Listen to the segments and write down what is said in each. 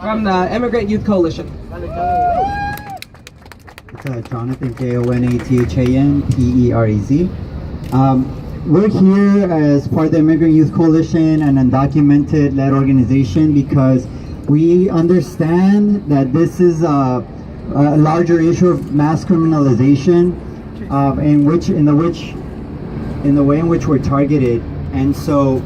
From the Immigrant Youth Coalition. It's Jonathan, JONATHAN PEREZ. We're here as part of the Immigrant Youth Coalition, an undocumented led organization, because we understand that this is a larger issue of mass criminalization, in the way in which we're targeted. And so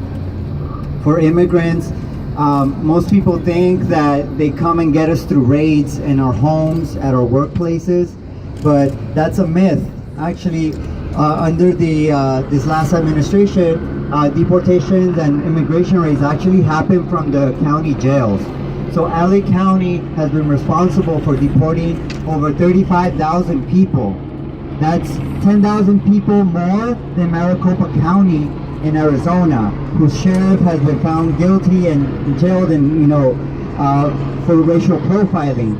for immigrants, most people think that they come and get us through raids in our homes, at our workplaces, but that's a myth. Actually, under this last administration, deportations and immigration raids actually happen from the county jails. So LA County has been responsible for deporting over 35,000 people. That's 10,000 people more than Maricopa County in Arizona, whose sheriff has been found guilty and jailed and for racial profiling.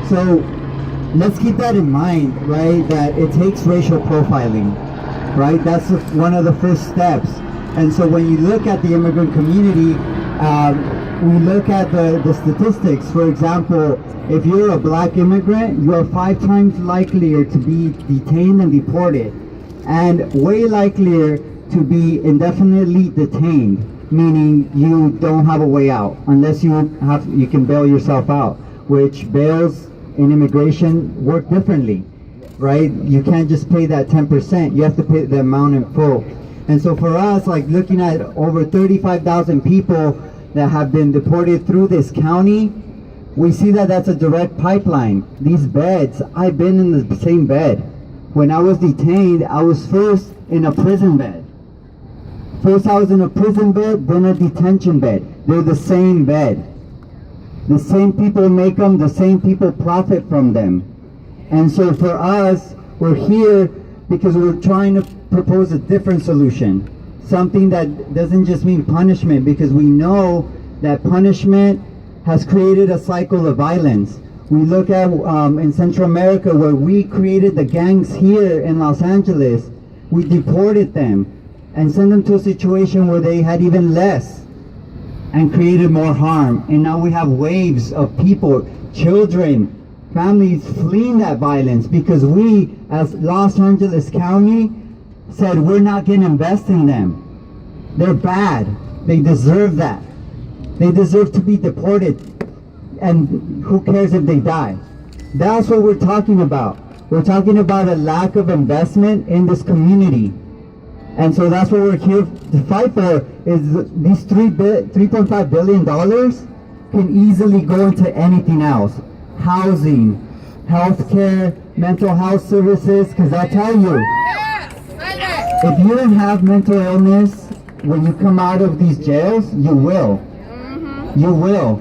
So let's keep that in mind, right? That it takes racial profiling, right? That's one of the first steps. And so when you look at the immigrant community, we look at the statistics. For example, if you're a black immigrant, you are 5 times likelier to be detained and deported, and way likelier to be indefinitely detained, meaning you don't have a way out unless you can bail yourself out, which bails in immigration work differently, right? You can't just pay that 10%, you have to pay the amount in full. And so for us, like looking at over 35,000 people that have been deported through this county, we see that that's a direct pipeline. These beds, I've been in the same bed. When I was detained, I was first in a prison bed. First I was in a prison bed, then a detention bed. They're the same bed. The same people make them, the same people profit from them. And so for us, we're here because we're trying to propose a different solution. Something that doesn't just mean punishment, because we know that punishment has created a cycle of violence. We look at in Central America, where we created the gangs here in Los Angeles, we deported them and sent them to a situation where they had even less and created more harm. And now we have waves of people, children, families fleeing that violence because we, as Los Angeles County, said we're not going to invest in them. They're bad. They deserve that. They deserve to be deported. And who cares if they die? That's what we're talking about. We're talking about a lack of investment in this community. And so that's what we're here to fight for, is these $3.5 billion can easily go into anything else. Housing, healthcare, mental health services, because I'll tell you, if you don't have mental illness when you come out of these jails, you will. You will.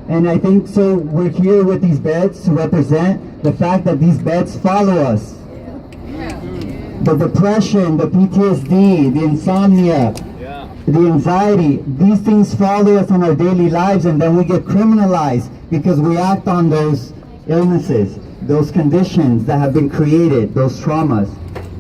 And I think so we're here with these beds to represent the fact that these beds follow us. The depression, the PTSD, the insomnia, the anxiety, these things follow us in our daily lives, and then we get criminalized because we act on those illnesses, those conditions that have been created, those traumas.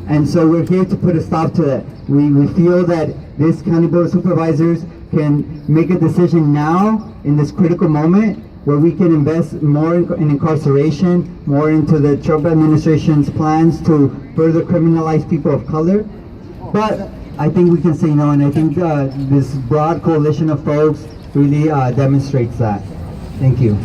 And so we're here to put a stop to that. We feel that this County Board of Supervisors can make a decision now in this critical moment where we can invest more in incarceration, more into the Trump administration's plans to further criminalize people of color. But I think we can say no, and I think this broad coalition of folks really demonstrates that. Thank you.